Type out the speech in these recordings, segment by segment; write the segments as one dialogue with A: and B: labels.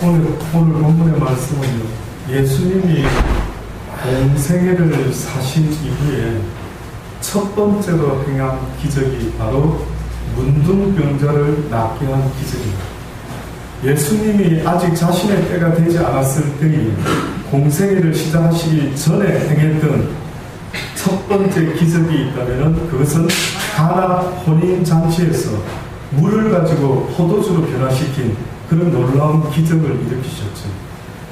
A: 오늘 본문의 말씀은요, 예수님이 공생애를 사신 이후에 첫 번째로 행한 기적이 바로 문둥병자를 낫게 한 기적입니다. 예수님이 아직 자신의 때가 되지 않았을 때에 공생애를 시작하시기 전에 행했던 첫 번째 기적이 있다면 그것은 가나 혼인잔치에서 물을 가지고 포도주로 변화시킨 그런 놀라운 기적을 일으키셨죠.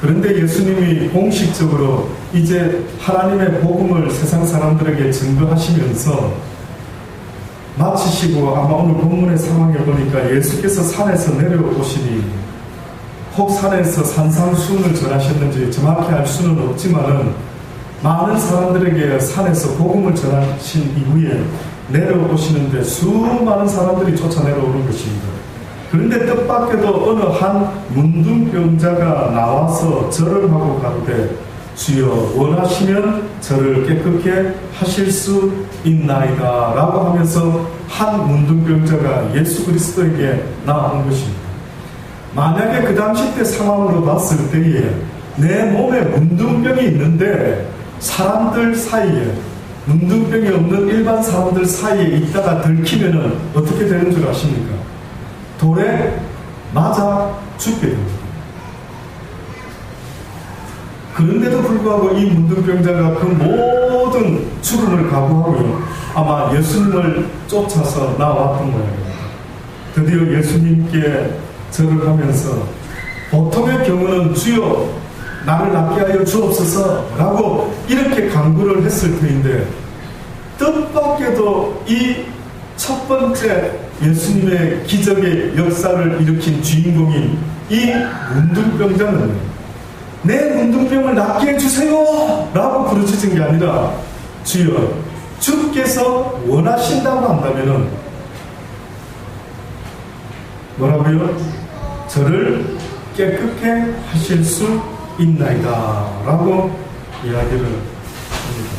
A: 그런데 예수님이 공식적으로 이제 하나님의 복음을 세상 사람들에게 증거하시면서 마치시고, 아마 오늘 본문의 상황에 보니까 예수께서 산에서 내려오시니 혹 산에서 산상수훈을 전하셨는지 정확히 알 수는 없지만은 많은 사람들에게 산에서 복음을 전하신 이후에 내려오시는데 수많은 사람들이 쫓아 내려오는 것입니다. 그런데 뜻밖에도 어느 한 문둥병자가 나와서 절을 하고 가로되 주여 원하시면 저를 깨끗게 하실 수 있나이다 라고 하면서 한 문둥병자가 예수 그리스도에게 나온 것입니다. 만약에 그 당시 때 상황으로 봤을 때에 내 몸에 문둥병이 있는데 사람들 사이에, 문둥병이 없는 일반 사람들 사이에 있다가 들키면은 어떻게 되는 줄 아십니까? 돌에 맞아 죽게 됩니다. 그런데도 불구하고 이 문둥병자가 그 모든 죽음을 각오하고요, 아마 예수님을 쫓아서 나왔던 모양입니다. 드디어 예수님께 절을 하면서 보통의 경우는 주여 나를 낫게 하여 주옵소서 라고 이렇게 간구를 했을 터인데, 뜻밖에도 이 첫 번째 예수님의 기적의 역사를 일으킨 주인공인 이 문둥병자는 내 문둥병을 낫게 해주세요 라고 부르짖은 게 아니라 주여 주께서 원하신다고 한다면은 뭐라고요? 저를 깨끗게 하실 수 있나이다 라고 이야기를 합니다.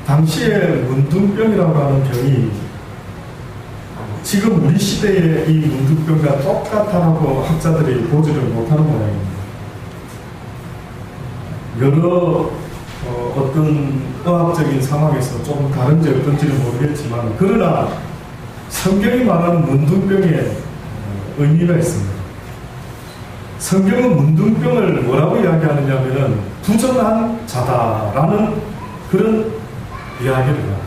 A: 당시에 문둥병이라고 하는 병이 지금 우리 시대의 이 문둥병과 똑같다고 학자들이 보지를 못하는 모양입니다. 여러 어떤 의학적인 상황에서 조금 다른지 어떤지는 모르겠지만, 그러나 성경이 말하는 문둥병에 의미가 있습니다. 성경은 문둥병을 뭐라고 이야기하느냐 하면 부정한 자다라는 그런 이야기를 합니다.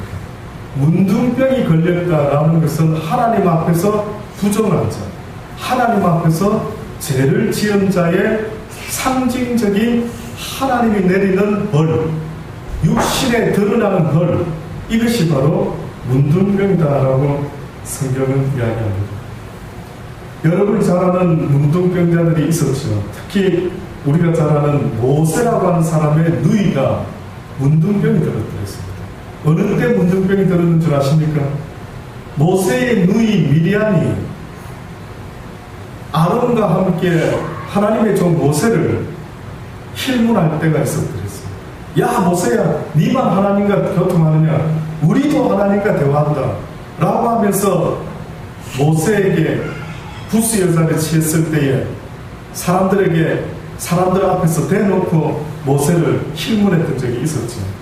A: 문둥병이 걸렸다라는 것은 하나님 앞에서 부정한 자, 하나님 앞에서 죄를 지은 자의 상징적인 하나님이 내리는 벌, 육신에 드러나는 벌, 이것이 바로 문둥병이다라고 성경은 이야기합니다. 여러분이 잘 아는 문둥병자들이 있었죠. 특히 우리가 잘 아는 모세라고 하는 사람의 누이가 문둥병이 들었더랬습니다. 어느 때 문둥병이 들었는 줄 아십니까? 모세의 누이 미리암이 아론과 함께 하나님의 종 모세를 힐문할 때가 있었더랬습니다. 야 모세야, 니만 하나님과 교통하느냐? 우리도 하나님과 대화한다 라고 하면서 모세에게 부스 여자를 취했을 때에 사람들 앞에서 대놓고 모세를 힐문했던 적이 있었죠.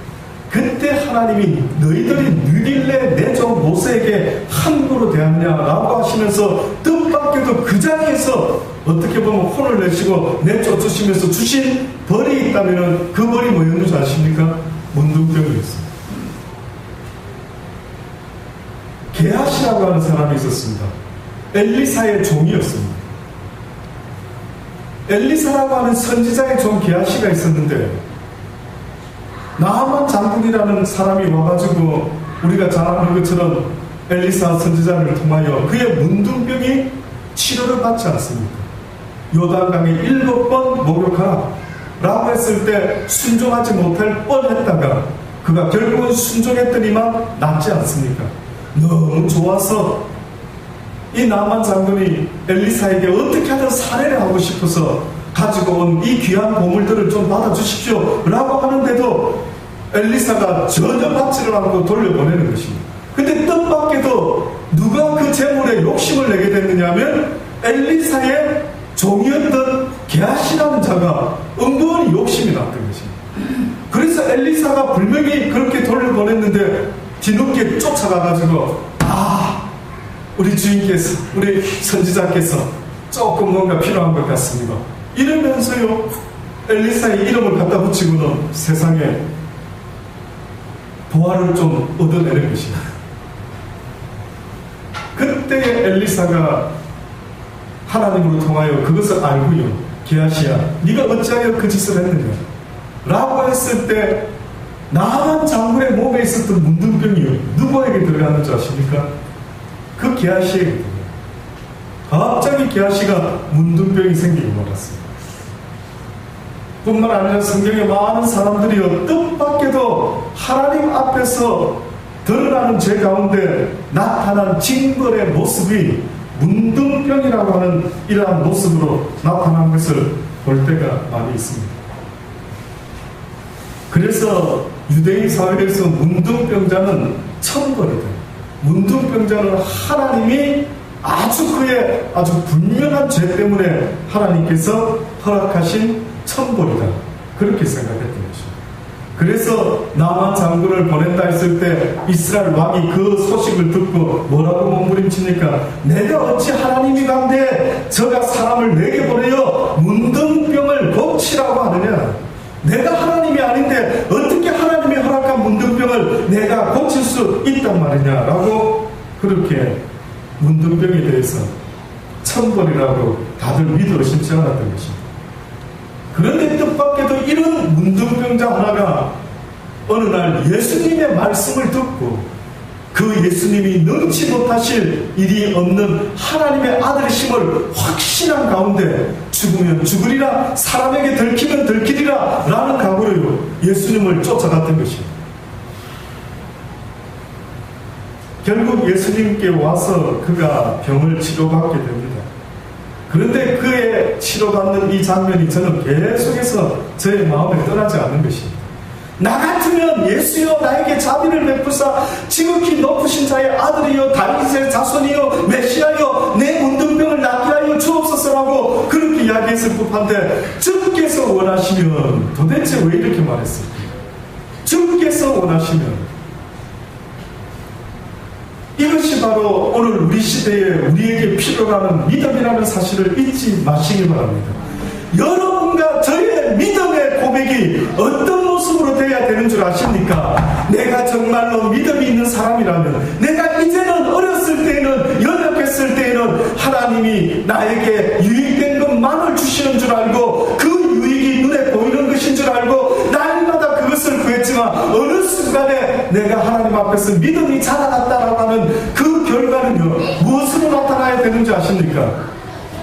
A: 그때 하나님이 너희들이 누길래 내 종 모세에게 함부로 대하느냐라고 하시면서 뜻밖에도 그 자리에서 어떻게 보면 혼을 내시고 내쫓으시면서 주신 벌이 있다면 그 벌이 뭐였는지 아십니까? 문둥병이었습니다. 게하시라고 하는 사람이 있었습니다. 엘리사의 종이었습니다. 엘리사라고 하는 선지자의 종 게하시가 있었는데, 나하만 장군이라는 사람이 와가지고 우리가 잘 아는 것처럼 엘리사 선지자를 통하여 그의 문둥병이 치료를 받지 않습니까? 요단강에 7번 목욕하라 라고 했을 때 순종하지 못할 뻔했다가 그가 결국은 순종했더니만 낫지 않습니까? 너무 좋아서 이 나만 장군이 엘리사에게 어떻게 하든 살해를 하고 싶어서 가지고 온 이 귀한 보물들을 좀 받아주십시오 라고 하는데도 엘리사가 전혀 받지를 않고 돌려보내는 것입니다. 근데 뜻밖에도 누가 그 재물에 욕심을 내게 됐느냐 하면 엘리사의 종이었던 게하시라는 자가 은근히 욕심이 났던 것입니다. 그래서 엘리사가 분명히 그렇게 돌려보냈는데 뒤늦게 쫓아가가지고 우리 주인께서, 우리 선지자께서 조금 뭔가 필요한 것 같습니다. 이러면서요 엘리사의 이름을 갖다 붙이고는 세상에 보화를 좀 얻어내는 것입니다. 그때 엘리사가 하나님으로 통하여 그것을 알고요, 게하시야 네가 어찌하여 그 짓을 했느냐 라고 했을 때 나만 장군의 몸에 있었던 문둥병이 누구에게 들어가는 줄 아십니까? 그 게하시에게 갑자기 게하시가 문둥병이 생기고 말았습니다. 뿐만 아니라 성경에 많은 사람들이요 뜻밖에도 하나님 앞에서 드러나는 죄 가운데 나타난 징벌의 모습이 문둥병이라고 하는 이러한 모습으로 나타난 것을 볼 때가 많이 있습니다. 그래서 유대인 사회에서 문둥병자는 천벌이다. 문둥병자는 하나님이 그의 아주 분명한 죄 때문에 하나님께서 허락하신 천벌이다. 그렇게 생각했던 것입니다. 그래서 나만 장군을 보낸다 했을 때 이스라엘 왕이 그 소식을 듣고 뭐라고 몸부림칩니까? 내가 어찌 하나님이 간데 저가 사람을 내게 보내어 문둥병을 고치라고 하느냐? 내가 하나님이 아닌데 어떻게 하나님이 허락한 문둥병을 내가 고칠 수 있단 말이냐라고 그렇게 문둥병에 대해서 천벌이라고 다들 믿어 의심치 않았던 것입니다. 그런데 뜻밖에도 이런 문둥병자 하나가 어느 날 예수님의 말씀을 듣고 그 예수님이 능치 못하실 일이 없는 하나님의 아들이심을 확신한 가운데 죽으면 죽으리라, 사람에게 들키면 들키리라 라는 각오로 예수님을 쫓아갔던 것입니다. 결국 예수님께 와서 그가 병을 치료받게 됩니다. 그런데 그의 치료받는 이 장면이 저는 계속해서 저의 마음에 떠나지 않는 것입니다. 나 같으면 예수여 나에게 자비를 베푸사 지극히 높으신 자의 아들이여 다윗의 자손이여 메시아여 내 문둥병을 낫게 하여 주옵소서라고 그렇게 이야기했을 법한데 주께서 원하시면 도대체 왜 이렇게 말했을까? 주께서 원하시면 이것이 바로 오늘 우리 시대에 우리에게 필요하는 믿음이라는 사실을 잊지 마시기 바랍니다. 여러분과 저의 믿음의 고백이 어떤 모습으로 되어야 되는 줄 아십니까? 내가 정말로 믿음이 있는 사람이라면, 내가 이제는 어렸을 때에는, 연약했을 때에는 하나님이 나에게 유익된 것만을 주시는 줄 알고 그 유익이 눈에 보이는 것인 줄 알고 날마다 그것을 구했지만 어느 순간에 내가 하나님 앞에서 믿음이 자라났다라고 하는 그 결과는요 무엇으로 나타나야 되는지 아십니까?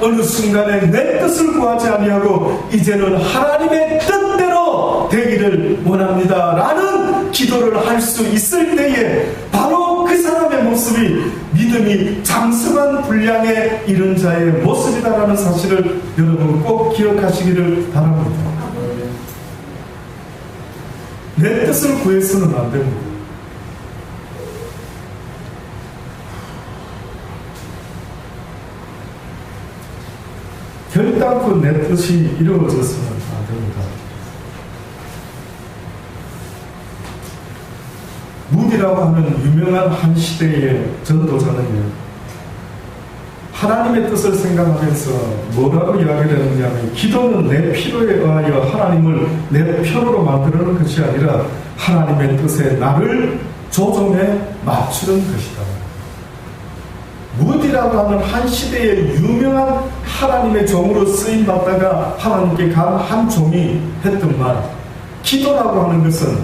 A: 어느 순간에 내 뜻을 구하지 아니하고 이제는 하나님의 뜻대로 되기를 원합니다 라는 기도를 할 수 있을 때에 바로 그 사람의 모습이 믿음이 장성한 분량에 이른 자의 모습이다라는 사실을 여러분 꼭 기억하시기를 바랍니다. 내 뜻을 구해서는 안 됩니다. 결단코 내 뜻이 이루어져서는 안 됩니다. 무디라고 하는 유명한 한 시대의 전도자는요, 하나님의 뜻을 생각하면서 뭐라고 이야기를 했느냐면, 기도는 내 필요에 의하여 하나님을 내 편으로 만드는 것이 아니라 하나님의 뜻에 나를 조정해 맞추는 것이다. 무디라고 하는 한 시대의 유명한 하나님의 종으로 쓰임받다가 하나님께 간 한 종이 했던 말, 기도라고 하는 것은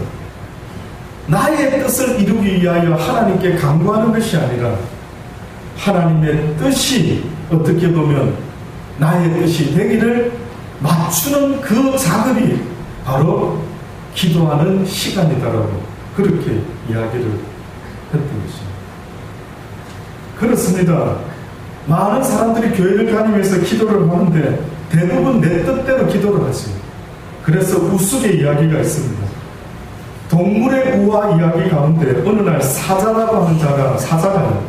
A: 나의 뜻을 이루기 위하여 하나님께 간구하는 것이 아니라 하나님의 뜻이 어떻게 보면 나의 뜻이 되기를 맞추는 그 작업이 바로 기도하는 시간이다라고 그렇게 이야기를 했던 것입니다. 그렇습니다. 많은 사람들이 교회를 다니면서 기도를 하는데 대부분 내 뜻대로 기도를 하지. 그래서 우스개 이야기가 있습니다. 동물의 우화 이야기 가운데 어느 날 사자라고 하는 사자가요,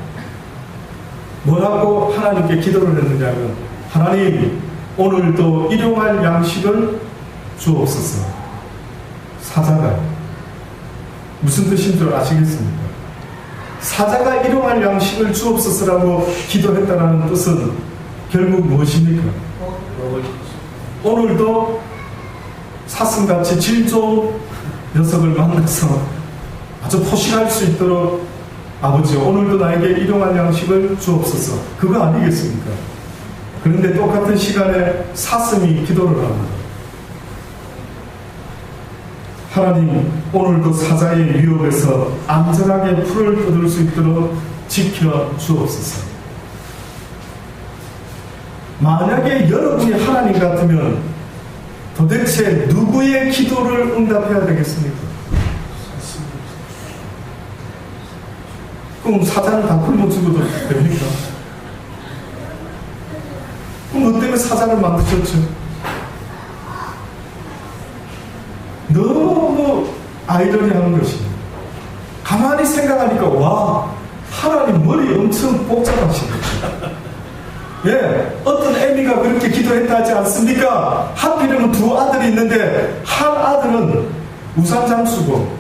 A: 뭐라고 하나님께 기도를 했느냐면, 하나님, 오늘도 일용할 양식을 주옵소서. 사자가요. 무슨 뜻인 줄 아시겠습니까? 사자가 일용할 양식을 주옵소서라고 기도했다는 뜻은 결국 무엇입니까? 오늘도 사슴같이 질 좋은 녀석을 만나서 아주 포식할 수 있도록 아버지, 오늘도 나에게 일용할 양식을 주옵소서. 그거 아니겠습니까? 그런데 똑같은 시간에 사슴이 기도를 합니다. 하나님, 오늘도 사자의 위협에서 안전하게 풀을 뜯을 수 있도록 지켜 주옵소서. 만약에 여러분이 하나님 같으면 도대체 누구의 기도를 응답해야 되겠습니까? 그럼 사자를 다 굶어 죽어도 됩니까? 그럼 너 때문에 사자를 만드셨죠? 너무 아이러니한 것입니다. 가만히 생각하니까 와, 하나님 머리 엄청 복잡하십니다. 예, 어떤 애미가 그렇게 기도했다 하지 않습니까? 하필이면 두 아들이 있는데 한 아들은 우산장수고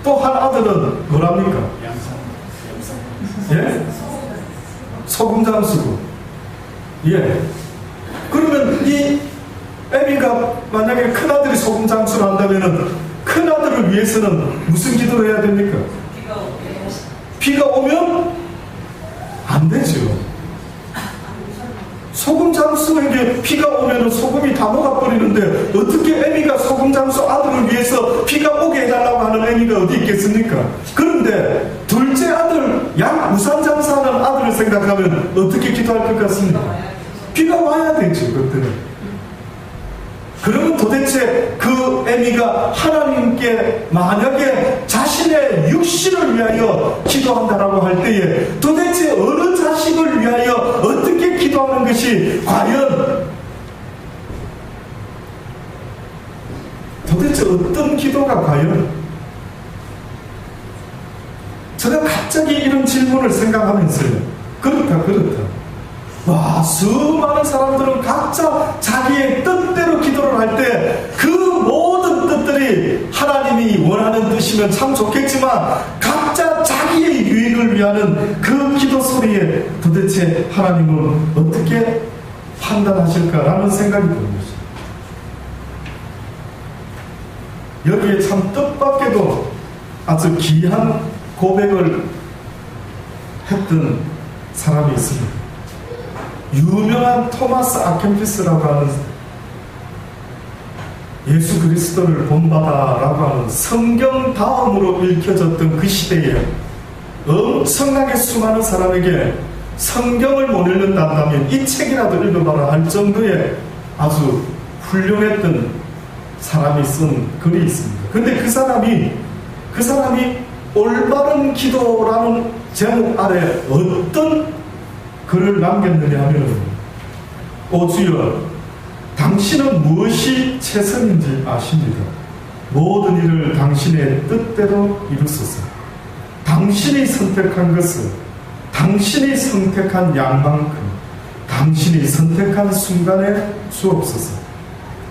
A: 또 한 아들은 뭐랍니까? 예? 소금장수고. 예. 그러면 이 애미가 만약에 큰아들이 소금장수를 한다면은 큰아들을 위해서는 무슨 기도를 해야 됩니까? 비가 오면 안 되죠. 소금장수에게 비가 오면 소금이 다 녹아버리는데 어떻게 애미가 소금장수 아들을 위해서 비가 오게 해달라고 하는 애미가 어디 있겠습니까? 그런데 둘째 아들, 우산장사하는 아들을 생각하면 어떻게 기도할 것 같습니까? 비가 와야 되죠, 그때는. 그러면 도대체 그 애미가 하나님께 만약에 자신의 육신을 위하여 기도한다라고 할 때에 도대체 어느 자식을 위하여 어떻게 기도하는 것이 과연 도대체 어떤 기도가 과연? 제가 갑자기 이런 질문을 생각하면서요, 그렇다 와, 수많은 사람들은 각자 자기의 뜻대로 기도를 할 때 그 모든 뜻들이 하나님이 원하는 뜻이면 참 좋겠지만 각자 자기의 유익을 위하는 그 기도 소리에 도대체 하나님은 어떻게 판단하실까라는 생각이 듭니다. 여기에 참 뜻밖에도 아주 귀한 고백을 했던 사람이 있습니다. 유명한 토마스 아켄피스라고 하는 예수 그리스도를 본받아라고 하는 성경 다음으로 읽혀졌던 그 시대에 엄청나게 수많은 사람에게 성경을 못 읽는다면 이 책이라도 읽어봐라 할 정도의 아주 훌륭했던 사람이 쓴 글이 있습니다. 그런데 그 사람이 올바른 기도라는 제목 아래 어떤 글을 남겼느냐 하면, 오 주여, 당신은 무엇이 최선인지 아십니다. 모든 일을 당신의 뜻대로 이루소서. 당신이 선택한 것을, 당신이 선택한 양만큼, 당신이 선택한 순간에 주옵소서.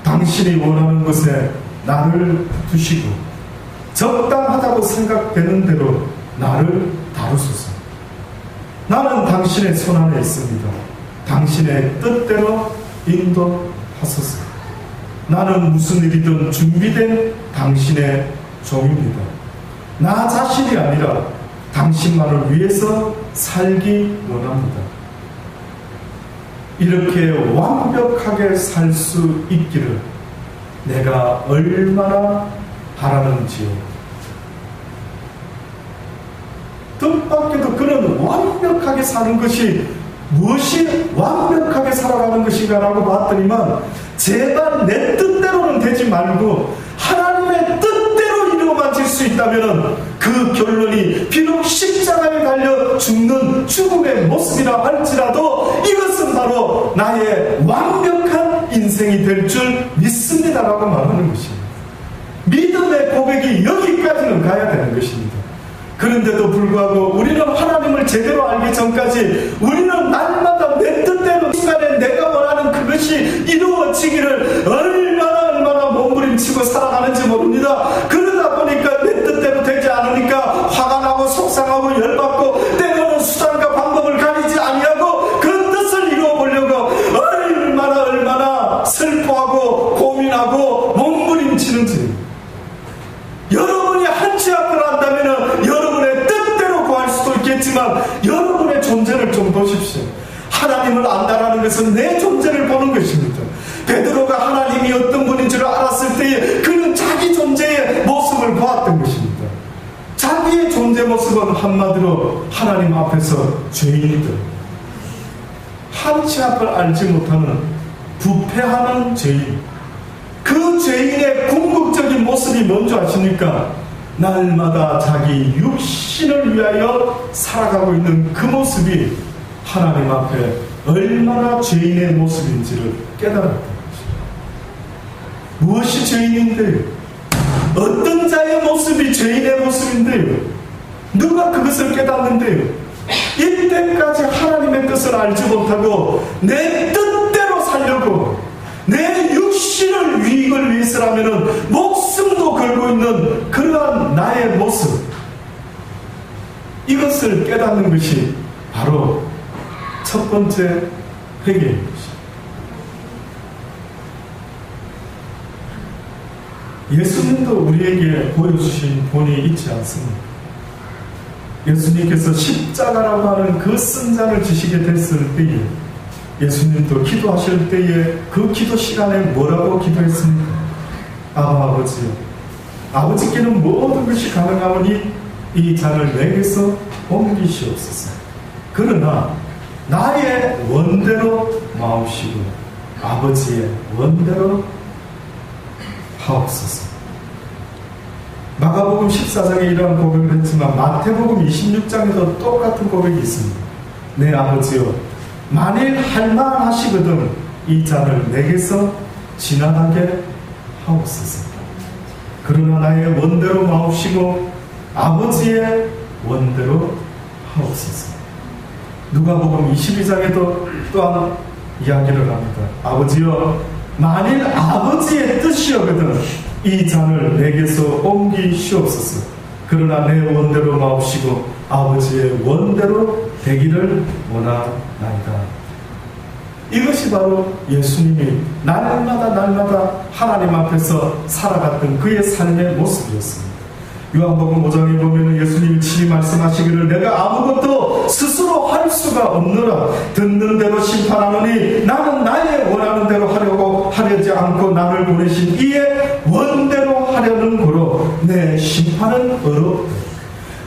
A: 당신이 원하는 곳에 나를 두시고 적당하다고 생각되는 대로 나를 다루소서. 나는 당신의 손안에 있습니다. 당신의 뜻대로 인도하소서. 나는 무슨 일이든 준비된 당신의 종입니다. 나 자신이 아니라 당신만을 위해서 살기 원합니다. 이렇게 완벽하게 살 수 있기를 내가 얼마나 바라는지요. 뜻밖에도 그런 완벽하게 사는 것이 무엇이 완벽하게 살아가는 것인가 라고 봤더니만, 제발 내 뜻대로는 되지 말고 하나님의 뜻대로 이루어질 수 있다면 그 결론이 비록 십자가에 달려 죽는 죽음의 모습이라 할지라도 이것은 바로 나의 완벽한 인생이 될 줄 믿습니다라고 말하는 것입니다. 믿음의 고백이 여기까지는 가야 되는 것입니다. 그런데도 불구하고 우리는 하나님을 제대로 알기 전까지 우리는 날마다 내 뜻대로 순간에 내가 원하는 그것이 이루어지기를 얼마나 몸부림치고 살아가는지 모릅니다. 그러다 보니까 내 뜻대로 되지 않으니까 화가 나고 속상하고 열받고 때로는 수단과 방법을 가리지 아니하고 그 뜻을 이루어보려고 얼마나 슬퍼하고 고민하고 몸부림치는지. 여러분이 한치 앞을 안다면 여러분의 뜻대로 구할 수도 있겠지만 여러분의 존재를 좀 보십시오. 하나님을 안다라는 것은 내 존재를 보는 것입니다. 베드로가 하나님이 어떤 분인 줄 알았을 때에 그는 자기 존재의 모습을 보았던 것입니다. 자기의 존재 모습은 한마디로 하나님 앞에서 죄인이다. 한치 앞을 알지 못하는 부패하는 죄인. 그 죄인의 궁극적인 모습이 뭔지 아십니까? 날마다 자기 육신을 위하여 살아가고 있는 그 모습이 하나님 앞에 얼마나 죄인의 모습인지를 깨달았던 것입니다. 무엇이 죄인인데요? 어떤 자의 모습이 죄인의 모습인데요? 누가 그것을 깨닫는데요? 이때까지 하나님의 뜻을 알지 못하고 내 뜻대로 살려고 내 육신을 유익을 위해서라면 목숨도 걸고 있는 그러한 나의 모습, 이것을 깨닫는 것이 바로 첫 번째 회개인 것입니다. 예수님도 우리에게 보여주신 본이 있지 않습니까? 예수님께서 십자가라고 하는 그 쓴 잔을 지시게 됐을 때에 예수님도 기도하실 때에 그 기도 시간에 뭐라고 기도했습니까? 아버지요, 아버지께는 모든 것이 가능하오니 이 잔을 내게서 옮기시옵소서. 그러나 나의 원대로 마옵시고 아버지의 원대로 하옵소서. 마가복음 14장에 이러한 고백을 했지만 마태복음 26장에도 똑같은 고백이 있습니다. 내 아버지요, 만일 할만하시거든 이 잔을 내게서 지나가게 하옵소서. 그러나 나의 원대로 마옵시고 아버지의 원대로 하옵소서. 누가복음 22장에도 또한 이야기를 합니다. 아버지여, 만일 아버지의 뜻이여거든 이 잔을 내게서 옮기시옵소서. 그러나 내 원대로 마옵시고 아버지의 원대로 되기를 원하나이다. 이것이 바로 예수님이 날마다 하나님 앞에서 살아갔던 그의 삶의 모습이었습니다. 요한복음 5장에 보면 예수님이 친히 말씀하시기를 내가 아무것도 스스로 할 수가 없노라. 듣는 대로 심판하노니 나는 나의 원하는 대로 하려지 않고 나를 보내신 이의 원대로 하려는 고로 내 심판은 어렵다.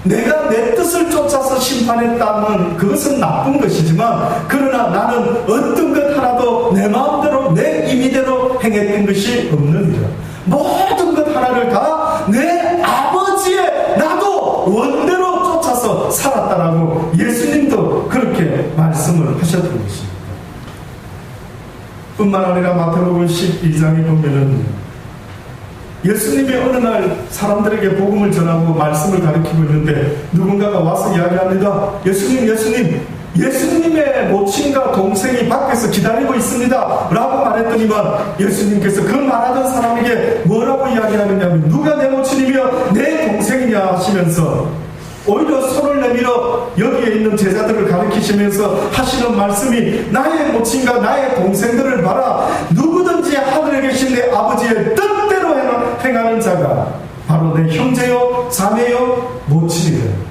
A: 내가 내 뜻을 쫓아서 심판했다면 그것은 나쁜 것이지만 그러나 나는 어떤 것 하나도 내 마음대로 내 임의대로 행했던 것이 없느니라. 모든 것 하나를 다 내 아버지의 나도 원대로 쫓아서 살았다라고 예수님도 그렇게 말씀을 하셨던 것입니다. 뿐만 아니라 마태복음 12장에 보면은 예수님이 어느 날 사람들에게 복음을 전하고 말씀을 가르치고 있는데 누군가가 와서 이야기합니다. 예수님의 모친과 동생이 밖에서 기다리고 있습니다 라고 말했더니만 예수님께서 그 말하던 사람에게 뭐라고 이야기하느냐면 누가 내 모친이며 내 동생이냐 하시면서 오히려 손을 내밀어 여기에 있는 제자들을 가르치시면서 하시는 말씀이 나의 모친과 나의 동생들을 봐라. 누구든지 하늘에 계신 내 아버지의 뜻대로 행하는 자가 바로 내 형제요 자매요 모친이다.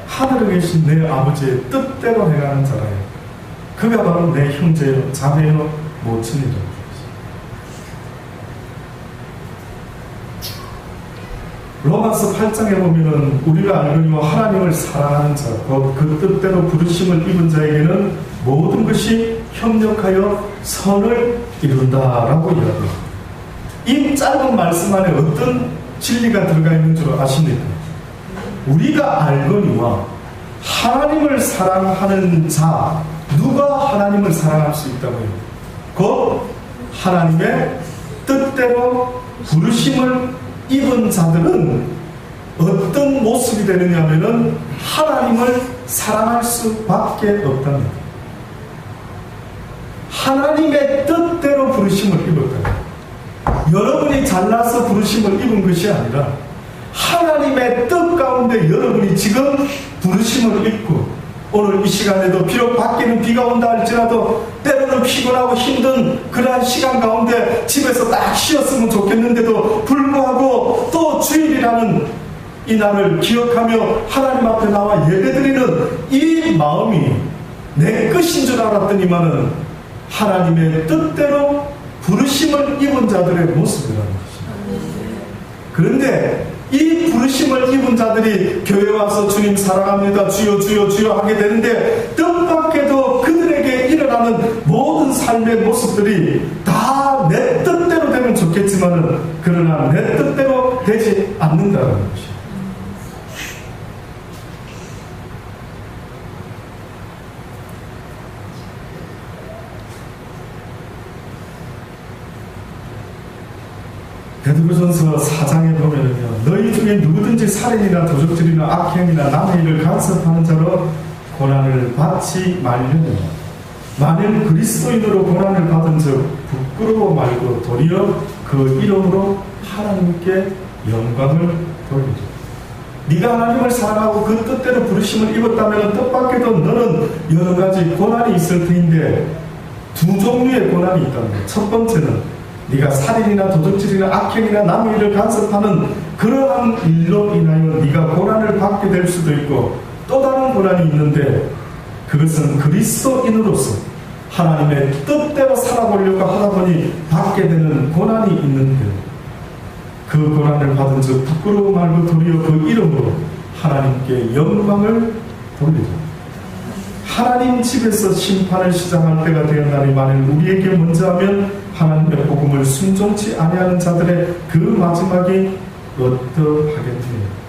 A: 하늘에 계신 내 아버지의 뜻대로 행하는 자라요. 그가 바로 내 형제요 자매요 모친이다. 로마서 8장에 보면은 우리가 알거니와 하나님을 사랑하는 자, 그 뜻대로 부르심을 입은 자에게는 모든 것이 협력하여 선을 이룬다라고 이야기합니다. 이 짧은 말씀 안에 어떤 진리가 들어가 있는 줄 아십니까? 우리가 알거니와 하나님을 사랑하는 자 누가 하나님을 사랑할 수 있다고요? 곧 하나님의 뜻대로 부르심을 입은 자들은 어떤 모습이 되느냐면은 하나님을 사랑할 수밖에 없답니다. 하나님의 뜻대로 부르심을 입었다. 여러분이 잘나서 부르심을 입은 것이 아니라 하나님의 뜻 가운데 여러분이 지금 부르심을 입고 오늘 이 시간에도 비록 밖에는 비가 온다 할지라도 때로는 피곤하고 힘든 그러한 시간 가운데 집에서 딱 쉬었으면 좋겠는데도 불구하고 또 주일이라는 이 날을 기억하며 하나님 앞에 나와 예배드리는 이 마음이 내 것인 줄 알았더니만은 하나님의 뜻대로 부르심을 입은 자들의 모습이라는 것입니다. 그런데 이 부르심을 입은 자들이 교회 와서 주님 사랑합니다 주여 주여 주여 하게 되는데 뜻밖에도 그들에게 일어나는 모든 삶의 모습들이 다 내 뜻대로 되면 좋겠지만은 그러나 내 뜻대로 되지 않는다는 것입니다. 베드로전서 4장에 보면은요, 너희 중에 누구든지 살인이나 도적질이나 악행이나 남의 일을 간섭하는 자로 고난을 받지 말려니와 만일 그리스도인으로 고난을 받은 즉 부끄러워 말고 도리어 그 이름으로 하나님께 영광을 돌리라. 네가 하나님을 사랑하고 그 뜻대로 부르심을 입었다면 뜻밖에도 너는 여러 가지 고난이 있을 텐데 두 종류의 고난이 있답니다. 첫 번째는 네가 살인이나 도둑질이나 악행이나 남의 일을 간섭하는 그러한 일로 인하여 네가 고난을 받게 될 수도 있고 또 다른 고난이 있는데 그것은 그리스도인으로서 하나님의 뜻대로 살아보려고 하다 보니 받게 되는 고난이 있는데 그 고난을 받은 즉 부끄러워 말고 도리어 그 이름으로 하나님께 영광을 돌리라. 하나님 집에서 심판을 시작할 때가 되었나니 만일 우리에게 먼저 하면 하나님의 복음을 순종치 아니하는 자들의 그 마지막이 어떠하겠느냐.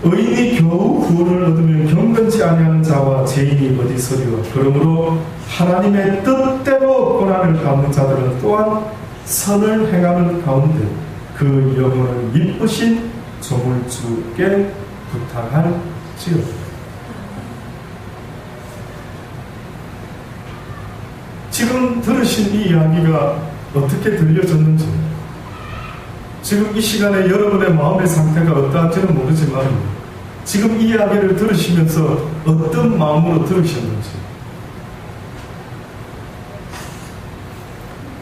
A: 의인이 겨우 구원을 얻으면 경건치 아니하는 자와 죄인이 어디 서리요. 그러므로 하나님의 뜻대로 고난을 받는 자들은 또한 선을 행하는 가운데 그 영혼을 이쁘신 조물주께 부탁할지어다. 지금 들으신 이 이야기가 어떻게 들려졌는지, 지금 이 시간에 여러분의 마음의 상태가 어떠한지는 모르지만 지금 이 이야기를 들으시면서 어떤 마음으로 들으셨는지,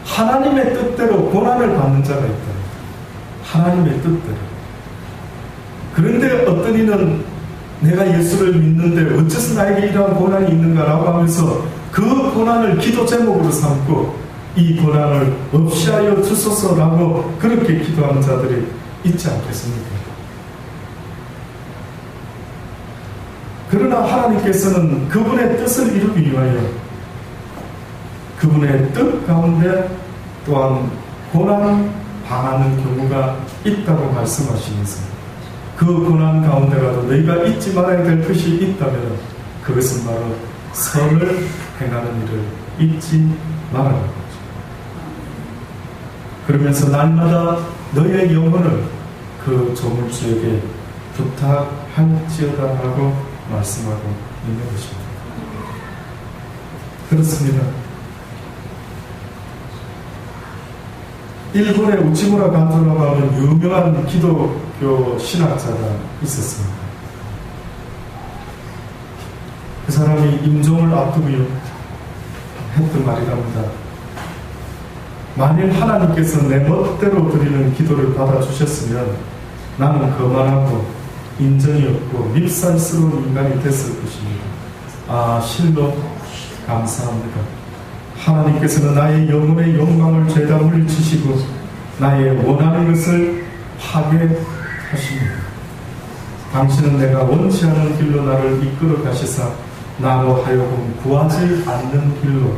A: 하나님의 뜻대로 고난을 받는 자가 있다. 하나님의 뜻대로. 그런데 어떤 이는 내가 예수를 믿는데 어째서 나에게 이러한 고난이 있는가라고 하면서 그 고난을 기도 제목으로 삼고 이 고난을 없이 하여 주소서라고 그렇게 기도하는 자들이 있지 않겠습니까? 그러나 하나님께서는 그분의 뜻을 이루기 위하여 그분의 뜻 가운데 또한 고난 당하는 경우가 있다고 말씀하시면서 그 고난 가운데라도 너희가 잊지 말아야 될 것이 있다면 그것은 바로 선을 행하는 일을 잊지 말아야 합니다. 그러면서 날마다 너희의 영혼을 그 조물주에게 부탁할지어다라고 말씀하고 있는 것입니다. 그렇습니다. 일본의 우치무라 간조라고 하는 유명한 기독교 신학자가 있었습니다. 그 사람이 임종을 앞두고요 했던 말이랍니다. 만일 하나님께서 내 멋대로 드리는 기도를 받아주셨으면 나는 거만하고 인정이 없고 밉살스러운 인간이 됐을 것입니다. 아, 실로 감사합니다. 하나님께서는 나의 영혼의 욕망을 죄다 물리치시고 나의 원하는 것을 파괴하십니다. 당신은 내가 원치 않은 길로 나를 이끌어 가시사 나로 하여금 구하지 않는 길로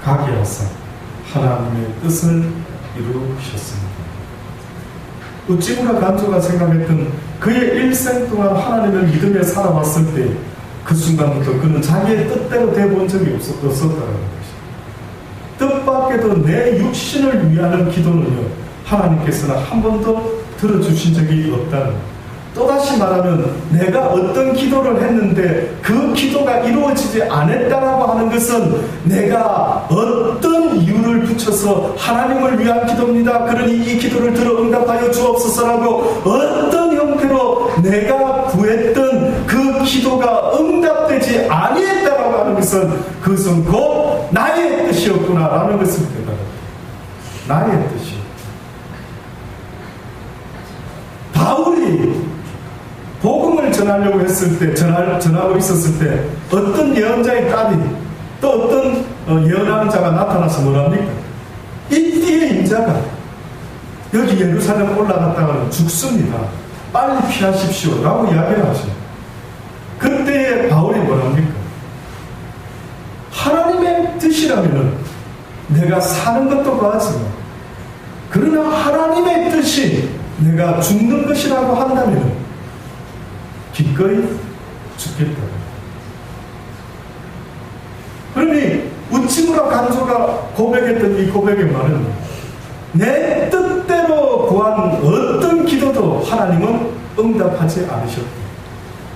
A: 가게 하사 하나님의 뜻을 이루셨습니다. 우찌무라 간조가 생각했던 그의 일생 동안 하나님을 믿으며 살아왔을 때 그 순간부터 그는 자기의 뜻대로 돼본 적이 없었다는 것이죠. 뜻밖에도 내 육신을 위하는 기도는요, 하나님께서는 한 번도 들어주신 적이 없다는 거예요. 또다시 말하면 내가 어떤 기도를 했는데 그 기도가 이루어지지 않았다라고 하는 것은 내가 어떤 이유를 붙여서 하나님을 위한 기도입니다, 그러니 이 기도를 들어 응답하여 주옵소서라고 어떤 형태로 내가 구했던 그 기도가 응답되지 아니했다라고 하는 것은 그것은 곧 나의 뜻이었구나라는 것을 깨달아요. 나의 뜻이요. 바울이 복음을 전하려고 했을 때, 전하고 있었을 때 어떤 예언자의 딸이 또 어떤 예언하는 자가 나타나서 뭐랍니까? 이띠의 인자가 여기 예루살렘 올라갔다가는 죽습니다, 빨리 피하십시오 라고 이야기를 하죠. 그때에 바울이 뭐랍니까? 하나님의 뜻이라면 내가 사는 것도 좋아하지만, 그러나 하나님의 뜻이 내가 죽는 것이라고 한다면 기꺼이 죽겠다. 그러니 우치무라 간조가 고백했던 이 고백의 말은 내 뜻대로 구한 어떤 기도도 하나님은 응답하지 않으셨다.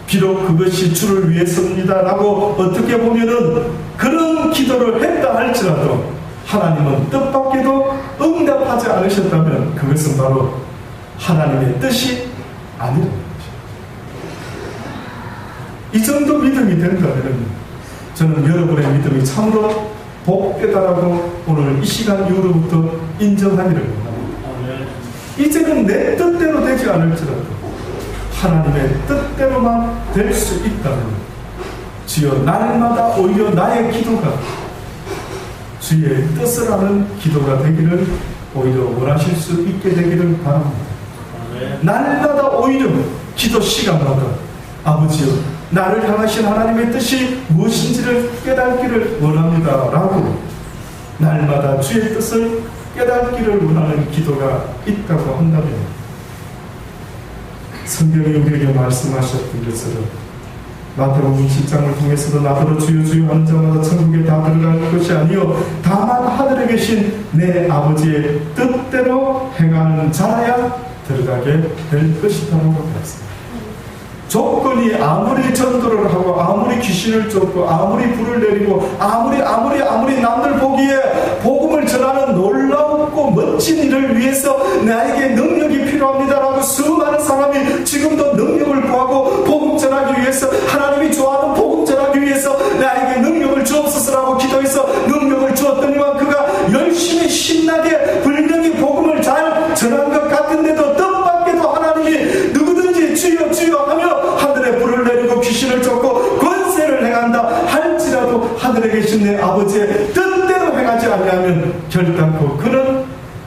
A: 비록 그것이 주를 위해서입니다 라고 어떻게 보면은 그런 기도를 했다 할지라도 하나님은 뜻밖에도 응답하지 않으셨다면 그것은 바로 하나님의 뜻이 아니라, 이 정도 믿음이 된다면 저는 여러분의 믿음이 참으로 복되다라고 오늘 이 시간 이후로부터 인정하기를 원합니다. 이제는 내 뜻대로 되지 않을지라도 하나님의 뜻대로만 될 수 있다면 주여 날마다 오히려 나의 기도가 주의 뜻을 아는 기도가 되기를 오히려 원하실 수 있게 되기를 바랍니다. 날마다 오히려 기도 시간마다 아버지여 나를 향하신 하나님의 뜻이 무엇인지를 깨닫기를 원합니다 라고 날마다 주의 뜻을 깨닫기를 원하는 기도가 있다고 한다면 성경이 우리에게 말씀하셨던 것처럼 마태복음 10장을 통해서도 나더러 주여 주여 하는 자마다 천국에 다 들어갈 것이 아니요 다만 하늘에 계신 내 아버지의 뜻대로 행하는 자라야 들어가게 될 것이라고 했습니다. 조건이 아무리 전도를 하고 아무리 귀신을 쫓고 아무리 불을 내리고 아무리 남들 보기에 복음을 전하는 놀랍고 멋진 일을 위해서 나에게 능력이 필요합니다라고 수많은 사람이 지금도 능력을 구하고 복음 전하기 위해서, 하나님이 좋아하는 복음 전하기 위해서 나에게 능력을 주옵소서라고 기도해서 능력을 주었더니만 그가 열심히 신나게 분명히 복음을 잘 전한 것 같은데도 뜻밖에도 하나님이 누구든지 주여 주여 하며 하늘에 불을 내리고 귀신을 쫓고 권세를 행한다 할지라도 하늘에 계신 내 아버지의 뜻대로 행하지 않으면 결단코 그는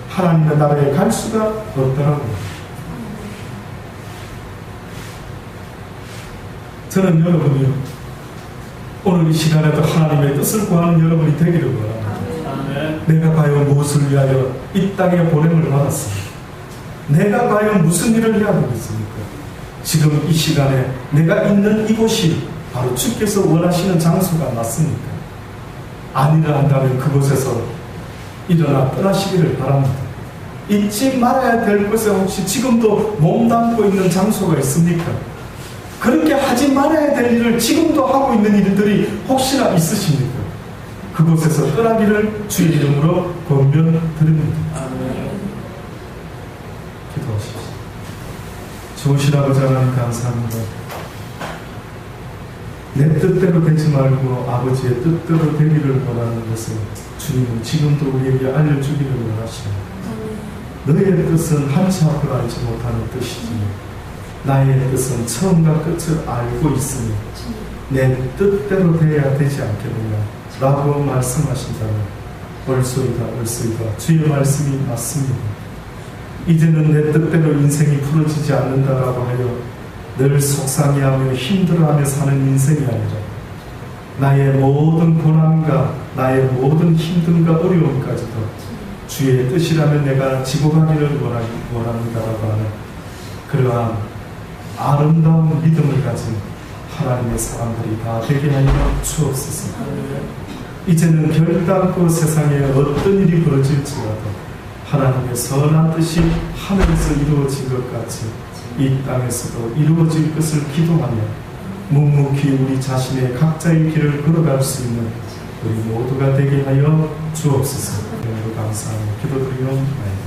A: 하나님의 나라에 갈 수가 없더라고요. 저는 여러분이요, 오늘 이 시간에도 하나님의 뜻을 구하는 여러분이 되기를 바랍니다. 내가 과연 무엇을 위하여 이 땅에 보냄을 받았습니까? 내가 과연 무슨 일을 해야 되겠습니까? 지금 이 시간에 내가 있는 이곳이 바로 주께서 원하시는 장소가 맞습니까? 아니라 한다면 그곳에서 일어나 떠나시기를 바랍니다. 잊지 말아야 될 곳에 혹시 지금도 몸담고 있는 장소가 있습니까? 그렇게 하지 말아야 될 일을 지금도 하고 있는 일들이 혹시나 있으십니까? 그곳에서 떠나기를 주의 이름으로 권면드립니다. 기도하십시오. 좋으신 아버지 하나님 감사합니다. 내 뜻대로 되지 말고 아버지의 뜻대로 되기를 원하는 것을 주님은 지금도 우리에게 알려주기를 원하십니다. 너의 뜻은 한치 앞을 알지 못하는 뜻이지 나의 뜻은 처음과 끝을 알고 있으니 내 뜻대로 되어야 되지 않겠느냐 라고 말씀하신다면 옳소이다 주의 말씀이 맞습니다. 이제는 내 뜻대로 인생이 풀어지지 않는다라고 하여 늘 속상해하며 힘들어하며 사는 인생이 아니라 나의 모든 고난과 나의 모든 힘듦과 어려움까지도 주의 뜻이라면 내가 지고 가기를 원합니다라고 하는 그러한 아름다운 믿음을 가진 하나님의 사람들이 다 되게 하여 주옵소서. 이제는 결단코 세상에 어떤 일이 벌어질지라도 하나님의 선한 뜻이 하늘에서 이루어진 것 같이 이 땅에서도 이루어질 것을 기도하며 묵묵히 우리 자신의 각자의 길을 걸어갈 수 있는 우리 모두가 되게 하여 주옵소서. 감사하며 기도드리옵나이다.